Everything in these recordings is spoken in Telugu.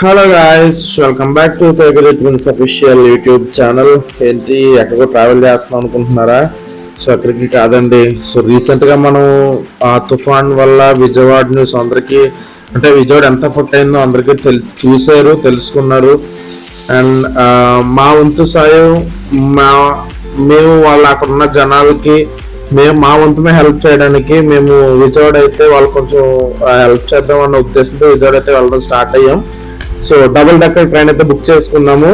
Hello guys, welcome back to కేకరీ ట్విన్స్ అఫీషియల్ యూట్యూబ్ ఛానల్. ఏంటి ఎక్కడికో ట్రావెల్ చేస్తున్నాం అనుకుంటున్నారా? సో అక్కడికి కాదండి. సో రీసెంట్గా మనం ఆ తుఫాన్ వల్ల విజయవాడ న్యూస్ అందరికీ, అంటే విజయవాడ ఎంత ఫుట్ అయిందో అందరికీ చూశారు, తెలుసుకున్నారు. అండ్ మా వంతు సాయం, మా మేము వాళ్ళు అక్కడ ఉన్న జనాలకి మా వంతుమే హెల్ప్ చేయడానికి మేము విజయవాడ అయితే వాళ్ళు కొంచెం హెల్ప్ చేద్దాం అన్న ఉద్దేశంతో విజయవాడ అయితే వెళ్ళడం స్టార్ట్ అయ్యాం. సో డబుల్ డెక్కర్ ట్రైన్ అయితే బుక్ చేసుకున్నాము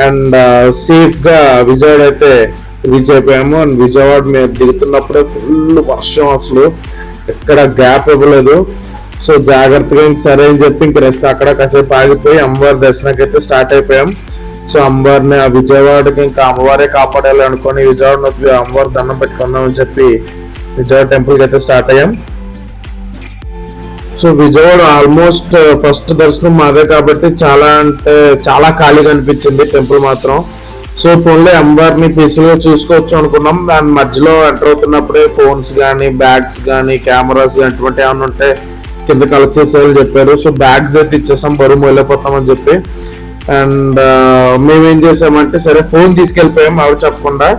అండ్ సేఫ్ గా విజయవాడ అయితే రీచ్ అయిపోయాము. అండ్ విజయవాడ మేము దిగుతున్నప్పుడే ఫుల్ వర్షం, అసలు ఎక్కడ గ్యాప్ ఇవ్వలేదు. సో జాగ్రత్తగా ఇంక సరే అని చెప్పి ఇంక రెస్ట్ అక్కడ కాసేపు ఆగిపోయి అమ్మవారి దర్శనానికి అయితే స్టార్ట్ అయిపోయాం. సో అమ్మవారిని విజయవాడకి ఇంకా అమ్మవారే కాపాడాలి అనుకొని విజయవాడ అమ్మవారి దండం పెట్టుకుందాం అని చెప్పి విజయవాడ టెంపుల్కి అయితే స్టార్ట్ అయ్యాం. సో విజయవాడ ఆల్మోస్ట్ ఫస్ట్ దర్శనం మాదే కాబట్టి చాలా అంటే చాలా ఖాళీగా అనిపించింది టెంపుల్ మాత్రం. సో పోన్లే అమ్మవారిని పీస్ఫుల్ గా చూసుకోవచ్చు అనుకున్నాం. దాని మధ్యలో ఎంటర్ అవుతున్నప్పుడే ఫోన్స్ కానీ, బ్యాగ్స్ కానీ, కెమెరాస్ అటువంటి ఏమైనా ఉంటే కింద కలెక్ట్ చేసేయాలని చెప్పారు. సో బ్యాగ్స్ అయితే ఇచ్చేసాం, బరువు వెళ్ళిపోతామని చెప్పి. అండ్ మేమేం చేసామంటే సరే ఫోన్ తీసుకెళ్ళిపోయాం ఎవరు చెప్పకుండా.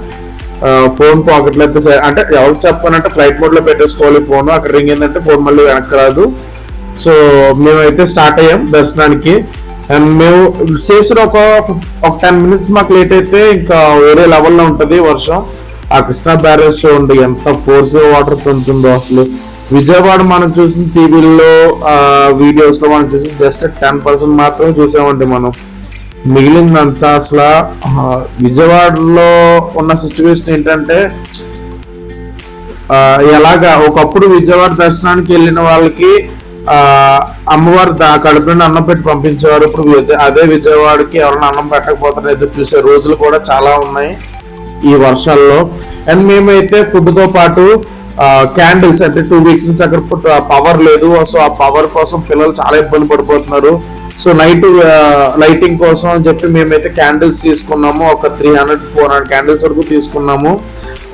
ఫోన్ పాకెట్లో అయితే సరే అంటే ఎవరు చెప్పానంటే ఫ్లైట్ మోడ్ లో పెట్టేసుకోవాలి ఫోన్. అక్కడ రింగ్ ఏంటంటే ఫోన్ మళ్ళీ వెనక్కి రాదు. సో మేమైతే స్టార్ట్ అయ్యాం దర్శనానికి. అండ్ మేము సేఫ్ ఒక 10 minutes మాకు లేట్ అయితే ఇంకా వేరే లెవెల్లో ఉంటుంది వర్షం. ఆ కృష్ణా బ్యారేజ్ చూడండి ఎంత ఫోర్స్ గా వాటర్ పొందుతుందో. అసలు విజయవాడ మనం చూసిన టీవీల్లో వీడియోస్ లో మనం చూసి జస్ట్ 10% మాత్రమే చూసామండి మనం. మిగిలిందంతా అసలు విజయవాడలో ఉన్న సిచ్యువేషన్ ఏంటంటే ఎలాగా ఒకప్పుడు విజయవాడ దర్శనానికి వెళ్ళిన వాళ్ళకి అమ్మవారు కడుపు నుండి అన్నం పెట్టి పంపించేవారు. ఇప్పుడు అదే విజయవాడకి ఎవరైనా అన్నం పెట్టకపోతారో ఎదురు చూసే రోజులు కూడా చాలా ఉన్నాయి ఈ వర్షాల్లో. అండ్ మేమైతే ఫుడ్ తో పాటు క్యాండిల్స్, అంటే 2 weeks నుంచి అక్కడ పవర్ లేదు. సో ఆ పవర్ కోసం పిల్లలు చాలా ఇబ్బంది పడిపోతున్నారు. సో నైట్ లైటింగ్ కోసం అని చెప్పి మేమైతే క్యాండిల్స్ తీసుకున్నాము. ఒక 300-400 క్యాండిల్స్ వరకు తీసుకున్నాము.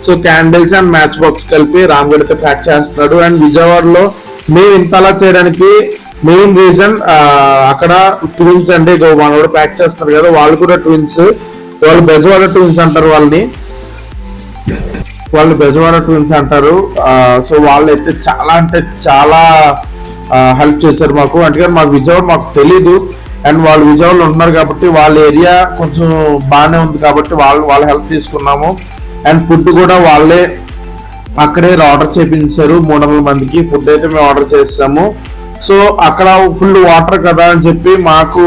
So candles and match box కలిపి రామ్గఢ్ అయితే ప్యాక్ చేస్తున్నాడు. అండ్ విజయవాడలో మేము ఇంతలా చేయడానికి మెయిన్ రీజన్ అక్కడ ట్విన్స్ అండి, వాళ్ళు కూడా ప్యాక్ చేస్తున్నారు కదా, వాళ్ళు కూడా ట్విన్స్. వాళ్ళు బెజవాడ ట్విన్స్ అంటారు వాళ్ళు బెజవాడ ట్విన్స్ అంటారు. సో వాళ్ళు అయితే చాలా అంటే చాలా హెల్ప్ చేశారు మాకు. అంటే మాకు విజయవాడ మాకు తెలీదు. అండ్ వాళ్ళు విజయవాడలో ఉంటున్నారు కాబట్టి వాళ్ళ ఏరియా కొంచెం బాగానే ఉంది కాబట్టి వాళ్ళ హెల్ప్ తీసుకున్నాము. అండ్ ఫుడ్ కూడా వాళ్ళే అక్కడే ఆర్డర్ చేయించారు. 300 మందికి ఫుడ్ అయితే మేము ఆర్డర్ చేసాము. సో అక్కడ ఫుల్ వాటర్ కదా అని చెప్పి మాకు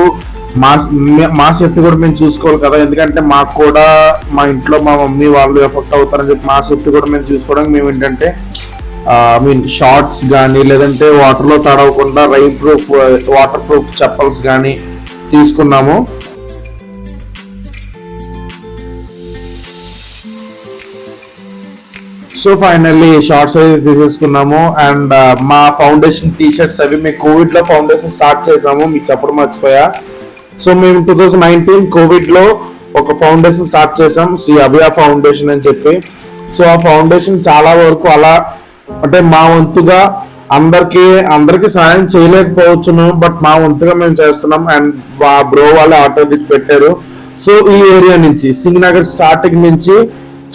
మా సేఫ్టీ కూడా మేము చూసుకోవాలి కదా, ఎందుకంటే మాకు కూడా మా ఇంట్లో మా మమ్మీ వాళ్ళు ఎఫెక్ట్ అవుతారని చెప్పి మా సేఫ్టీ కూడా మేము చూసుకోవడానికి మేము ఏంటంటే షార్ట్స్ కానీ, లేదంటే వాటర్లో తడవకుండా వాటర్ ప్రూఫ్ చెప్పల్స్ కానీ తీసుకున్నాము. సో ఫైనల్లీ షార్ట్స్ అయితే తీసేసుకున్నాము. అండ్ మా ఫౌండేషన్ టీ-షర్ట్స్ అవి మేము కోవిడ్ లో ఫౌండేషన్ స్టార్ట్ చేసాము, మీకు చెప్పడం మర్చిపోయా. సో మేము 2019 కోవిడ్ లో ఒక ఫౌండేషన్ స్టార్ట్ చేసాం, శ్రీ అభయ ఫౌండేషన్ అని చెప్పి. సో ఆ ఫౌండేషన్ చాలా వరకు అలా అంటే మా వంతుగా అందరికి సాయం చేయలేకపోవచ్చును, బట్ మా వంతుగా మేము చేస్తున్నాం. అండ్ మా బ్రో వాళ్ళు ఆటో పెట్టారు. సో ఈ ఏరియా నుంచి సింగనగర్ స్టార్టింగ్ నుంచి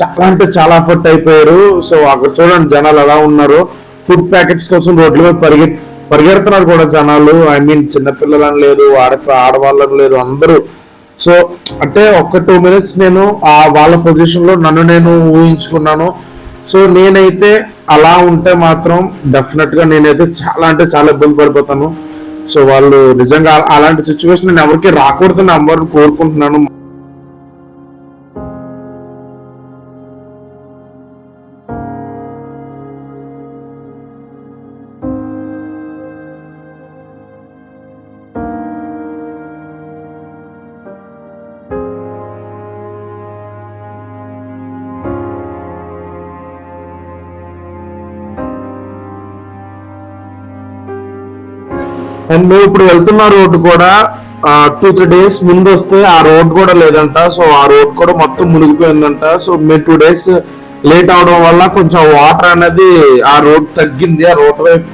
చాలా అంటే చాలా ఎఫర్ట్ అయిపోయారు. సో అక్కడ చూడండి జనాలు ఎలా ఉన్నారు. ఫుడ్ ప్యాకెట్స్ కోసం రోడ్ల మీద పరిగెడుతున్నారు కూడా జనాలు. చిన్నపిల్లలని లేదు, ఆడవాళ్ళని లేదు, అందరూ. సో అంటే ఒక 2 minutes నేను వాళ్ళ పొజిషన్ లో నన్ను నేను ఊహించుకున్నాను. సో నేనైతే అలా ఉంటే మాత్రం డెఫినెట్ గా నేనైతే చాలా అంటే చాలా ఇబ్బంది పడిపోతాను. సో వాళ్ళు నిజంగా అలాంటి సిచ్యువేషన్ నేను ఎవరికి రాకూడదని అమ్మవారిని కోరుకుంటున్నాను. అండ్ మేము ఇప్పుడు వెళ్తున్న రోడ్డు కూడా 2-3 days ముందు వస్తే ఆ రోడ్ కూడా లేదంట. సో ఆ రోడ్ కూడా మొత్తం మునిగిపోయిందంట. సో మేము 2 days లేట్ అవడం వల్ల కొంచెం వాటర్ అనేది ఆ రోడ్ తగ్గింది, ఆ రోడ్ వైపు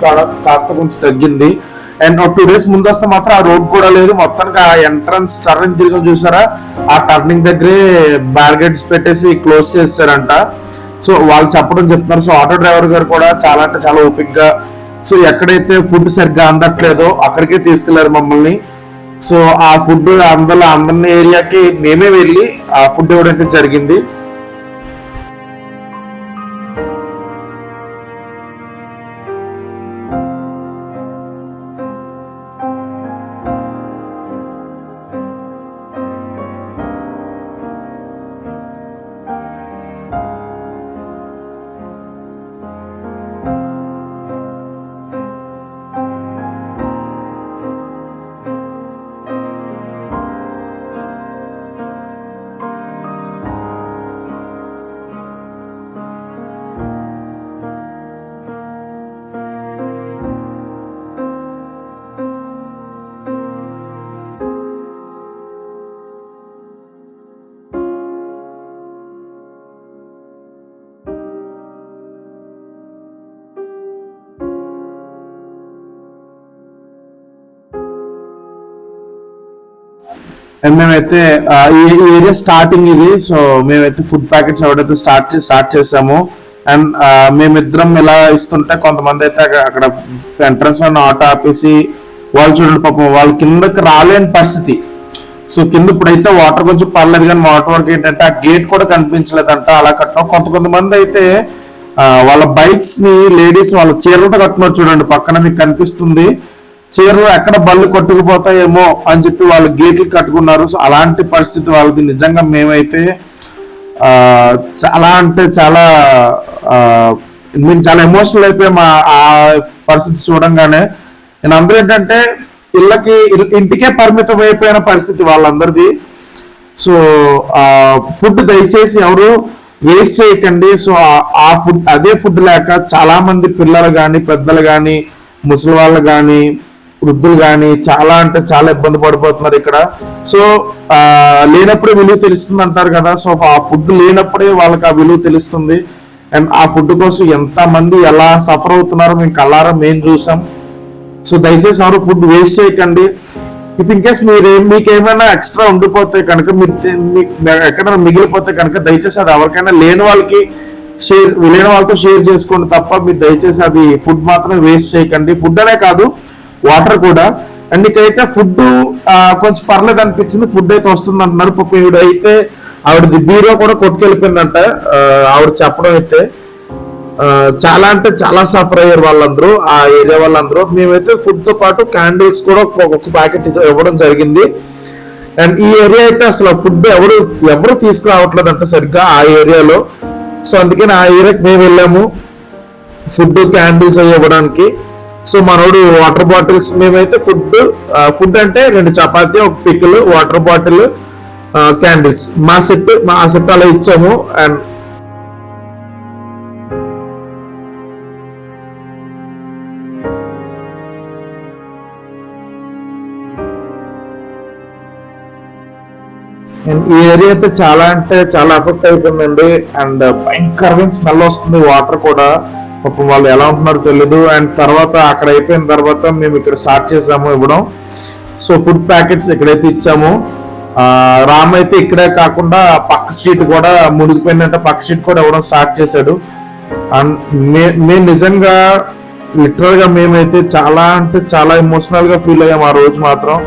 కాస్త కొంచెం తగ్గింది. అండ్ ఒక 2 days ముందు వస్తే మాత్రం ఆ రోడ్ కూడా లేదు, మొత్తానికి ఆ ఎంట్రన్స్ టర్నింగ్ తిరిగి చూసారా, ఆ టర్నింగ్ దగ్గరే బ్యారికేడ్స్ పెట్టేసి క్లోజ్ చేస్తారంట. సో వాళ్ళు చెప్తున్నారు. సో ఆటో డ్రైవర్ గారు కూడా చాలా అంటే చాలా ఓపిక్గా, సో ఎక్కడైతే ఫుడ్ సరిగ్గా అందట్లేదో అక్కడికే తీసుకెళ్లారు మమ్మల్ని. సో ఆ ఫుడ్ అందరిని ఏరియాకి మేమే వెళ్ళి ఆ ఫుడ్ ఇవ్వడం అయితే జరిగింది. అండ్ మేమైతే ఈ ఏరియా స్టార్టింగ్ ఇది. సో మేమైతే ఫుడ్ ప్యాకెట్స్ ఎవరైతే స్టార్ట్ చేసాము. అండ్ మేమిద్దరం ఇలా ఇస్తుంటే కొంతమంది అయితే అక్కడ ఎంట్రన్స్ లో ఆటో ఆపేసి వాళ్ళు చూడండి పాపం వాళ్ళు కిందకి రాలేని పరిస్థితి. సో కింద ఇప్పుడైతే వాటర్ కొంచెం పర్లేదు, కానీ వాటర్ వరకు ఏంటంటే ఆ గేట్ కూడా కనిపించలేదంట, అలా కట్టినాం. కొంతమంది అయితే వాళ్ళ బైక్స్ ని లేడీస్ వాళ్ళ చీరలతో కట్టున్నారు చూడండి, పక్కన మీకు కనిపిస్తుంది. చీరలు ఎక్కడ బళ్ళు కొట్టుకుపోతాయేమో అని చెప్పి వాళ్ళు గేట్లు కట్టుకున్నారు. సో అలాంటి పరిస్థితి వాళ్ళది. నిజంగా మేమైతే చాలా అంటే చాలా మేము చాలా ఎమోషనల్ అయిపోయాం ఆ పరిస్థితి చూడంగానే. నేను అందరూ ఏంటంటే ఇంటికే పరిమితం అయిపోయిన పరిస్థితి వాళ్ళందరిది. సో ఫుడ్ దయచేసి ఎవరు వేస్ట్ చేయకండి. సో ఆ ఫుడ్ అదే ఫుడ్ లేక చాలా మంది పిల్లలు కానీ పెద్దలు కానీ ముసలి వాళ్ళు కానీ వృద్ధులు కానీ చాలా అంటే చాలా ఇబ్బంది పడిపోతున్నారు ఇక్కడ. సో లేనప్పుడే విలువ తెలుస్తుంది అంటారు కదా. సో ఆ ఫుడ్ లేనప్పుడే వాళ్ళకి ఆ విలువ తెలుస్తుంది. అండ్ ఆ ఫుడ్ కోసం ఎంత మంది ఎలా సఫర్ అవుతున్నారో మేము కళ్ళారా మేము చూసాం. సో దయచేసి ఎవరు ఫుడ్ వేస్ట్ చేయకండి. ఇఫ్ ఇన్ కేస్ మీకు ఏమైనా ఎక్స్ట్రా ఉండిపోతే కనుక, మీరు ఎక్కడైనా మిగిలిపోతే కనుక దయచేసి అది ఎవరికైనా లేని వాళ్ళతో షేర్ చేసుకోండి తప్ప మీరు దయచేసి అది ఫుడ్ మాత్రం వేస్ట్ చేయకండి. ఫుడ్ అనే కాదు, వాటర్ కూడా. అండ్ ఇక్కడైతే ఫుడ్ కొంచెం పర్లేదు అనిపించింది, ఫుడ్ అయితే వస్తుంది అంటున్నారు. పాపం అయితే ఆవిడది బీరో కూడా కొట్టుకెళ్ళిపోయిందంట ఆవిడ చెప్పడం అయితే. చాలా అంటే చాలా సఫర్ అయ్యారు వాళ్ళందరూ, ఆ ఏరియా వాళ్ళందరూ. మేమైతే ఫుడ్ తో పాటు క్యాండిల్స్ కూడా ఒక్కొక్క ప్యాకెట్ ఇవ్వడం జరిగింది. అండ్ ఈ ఏరియా అయితే అసలు ఫుడ్ ఎవరు తీసుకురావట్లేదు అంట సరిగ్గా ఆ ఏరియాలో. సో అందుకని ఆ ఏరియాకి మేము వెళ్ళాము ఫుడ్ క్యాండిల్స్ అవి ఇవ్వడానికి. సో మనోడు వాటర్ బాటిల్స్, మేమైతే ఫుడ్ అంటే 2 chapati, 1 pickle, water bottle, candles మా సెట్ అలా ఇచ్చాము. అండ్ ఈ ఏరియా అయితే చాలా అంటే చాలా ఎఫెక్ట్ అయిపోయిందండి. అండ్ భయంకరమైన స్మెల్ వస్తుంది, వాటర్ కూడా. పాపం వాళ్ళు ఎలా ఉంటున్నారో తెలియదు. అండ్ తర్వాత అక్కడ అయిపోయిన తర్వాత మేము ఇక్కడ స్టార్ట్ చేసాము ఇవ్వడం. సో ఫుడ్ ప్యాకెట్స్ ఇక్కడైతే ఇచ్చాము. రామ్ అయితే ఇక్కడే కాకుండా పక్క స్ట్రీట్ కూడా మునిగిపోయిందంటే పక్క స్ట్రీట్ కూడా ఇవ్వడం స్టార్ట్ చేశాడు. అండ్ మేము నిజంగా లిటరల్ గా మేమైతే చాలా అంటే చాలా ఎమోషనల్ గా ఫీల్ అయ్యాం ఆ రోజు మాత్రం.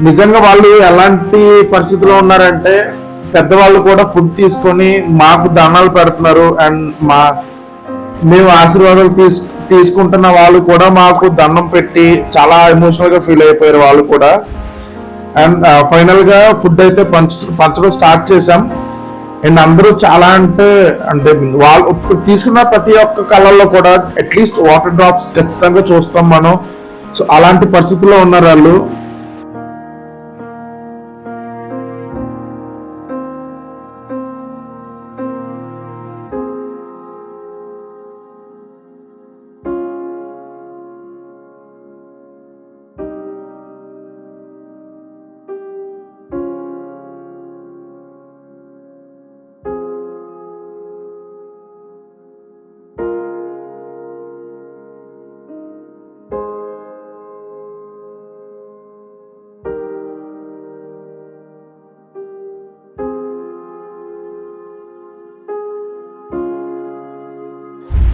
నిజంగా వాళ్ళు ఎలాంటి పరిస్థితిలో ఉన్నారంటే పెద్దవాళ్ళు కూడా ఫుడ్ తీసుకొని మాకు దండాలు పెడుతున్నారు. అండ్ మేము ఆశీర్వాదాలు తీసుకుంటున్న వాళ్ళు కూడా మాకు దండం పెట్టి చాలా ఎమోషనల్ గా ఫీల్ అయిపోయారు వాళ్ళు కూడా. అండ్ ఫైనల్ గా ఫుడ్ అయితే పంచడం స్టార్ట్ చేసాం. అండ్ అందరూ చాలా అంటే వాళ్ళు తీసుకున్న ప్రతి ఒక్క కళ్ళల్లో కూడా అట్లీస్ట్ వాటర్ డ్రాప్స్ ఖచ్చితంగా చూస్తాం మనం. సో అలాంటి పరిస్థితుల్లో ఉన్నారు వాళ్ళు.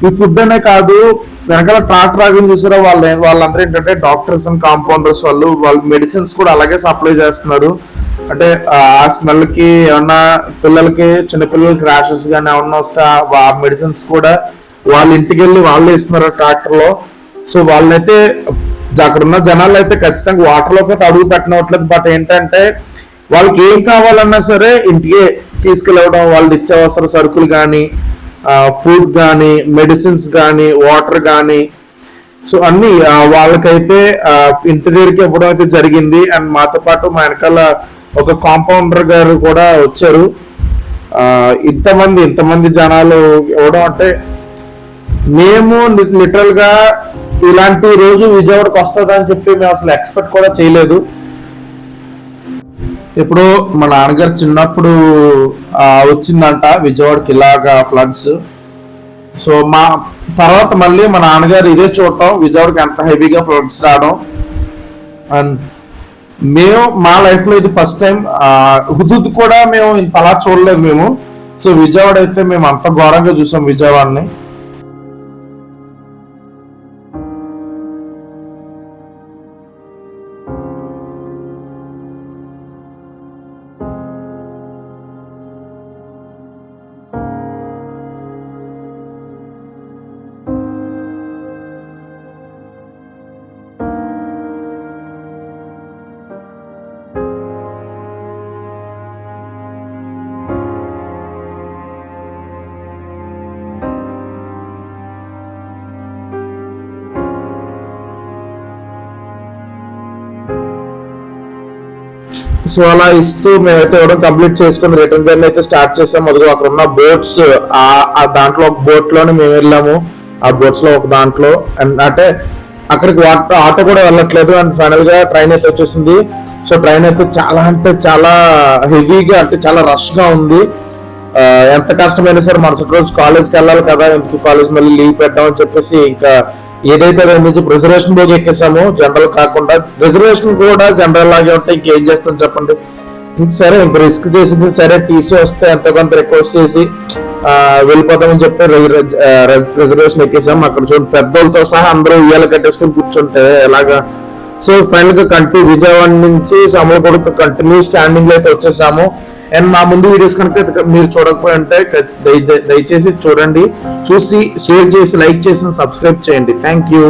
ఈ ఫుడ్ అనే కాదు, వెనకాల ట్రాక్టర్ ఆగిన చూసారా, వాళ్ళందరూ ఏంటంటే డాక్టర్స్ అండ్ కాంపౌండర్స్, వాళ్ళు మెడిసిన్స్ కూడా అలాగే సప్లై చేస్తున్నారు. అంటే ఆ స్మెల్ కి ఏమన్నా పిల్లలకి, చిన్నపిల్లలకి ర్యాషెస్ కానీ ఏమన్నా వస్తే ఆ మెడిసిన్స్ కూడా వాళ్ళ ఇంటికి వెళ్ళి వాళ్ళే ఇస్తున్నారు ట్రాక్టర్ లో. సో వాళ్ళైతే అక్కడ ఉన్న జనాలు అయితే ఖచ్చితంగా వాటర్ లోకి అయితే అడుగు పెట్టనట్లేదు. బట్ ఏంటంటే వాళ్ళకి ఏం కావాలన్నా సరే ఇంటికే తీసుకెళ్ళవడం, వాళ్ళు నిత్యావసర సరుకులు కానీ, ఫుడ్ కానీ, మెడిసిన్స్ కానీ, వాటర్ కానీ, సో అన్ని వాళ్ళకైతే ఇంటి దగ్గరికి ఇవ్వడం అయితే జరిగింది. అండ్ మాతో పాటు మా వెనకాల ఒక కాంపౌండర్ గారు కూడా వచ్చారు. ఇంతమంది జనాలు ఇవ్వడం అంటే మేము లిటరల్ గా ఇలాంటి రోజు విజయవాడకు వస్తుందని చెప్పి మేము అసలు ఎక్స్పెక్ట్ కూడా చేయలేదు. ఇప్పుడు మా నాన్నగారు చిన్నప్పుడు వచ్చిందంట విజయవాడకి ఇలాగా ఫ్లడ్స్. సో మా తర్వాత మళ్ళీ మా నాన్నగారు ఇదే చూడటం, విజయవాడకి ఎంత హెవీగా ఫ్లడ్స్ రావడం. అండ్ మేము మా లైఫ్ లో ఇది ఫస్ట్ టైం. హుదూద్ కూడా మేము ఇంత అలా చూడలేదు మేము. సో విజయవాడ అయితే మేము అంత ఘోరంగా చూసాం విజయవాడని. సో అలా ఇస్తూ మేమైతే ఇవ్వడం కంప్లీట్ చేసుకుని రిటర్న్ జర్నీ అయితే స్టార్ట్ చేసాం. అదిగో అక్కడ ఉన్న బోట్స్, ఆ దాంట్లో ఒక బోట్ లోనే మేము వెళ్ళాము. ఆ బోట్స్ లో ఒక దాంట్లో అంటే అక్కడికి ఆటో కూడా వెళ్ళట్లేదు. అండ్ ఫైనల్ గా ట్రైన్ అయితే వచ్చేసింది. సో ట్రైన్ అయితే చాలా అంటే చాలా హెవీగా, అంటే చాలా రష్ గా ఉంది. ఎంత కష్టమైనా సరే మరుసటి రోజు కాలేజ్కి వెళ్ళాలి కదా, ఎందుకు కాలేజ్ మళ్ళీ లీవ్ పెట్టామని చెప్పేసి ఇంకా ఏదైతే రిజర్వేషన్ బోగి ఎక్కేసాము, జనరల్ కాకుండా. రిజర్వేషన్ కూడా జనరల్ లాగే ఉంటే ఇంకేం చేస్తాం చెప్పండి. సరే ఇంక రిస్క్ చేసింది, సరే టీసీ వస్తే ఎంతో కొంత రిక్వెస్ట్ చేసి వెళ్ళిపోతామని చెప్పి రిజర్వేషన్ ఎక్కేసాం. అక్కడ చూడండి పెద్దోళ్ళతో సహా అందరూ ఉయ్యాల కట్టేసుకొని కూర్చుంటే ఎలాగా. సో ఫైనల్ గా విజయవాడ నుంచి సమలకొడుకు కంటిన్యూ స్టాండింగ్ లో అయితే వచ్చేసాము. అండ్ మా ముందు వీడియోస్ కనుక మీరు చూడకపోయి ఉంటే దయచేసి చూడండి, చూసి షేర్ చేసి లైక్ చేసి సబ్స్క్రైబ్ చేయండి. Thank you.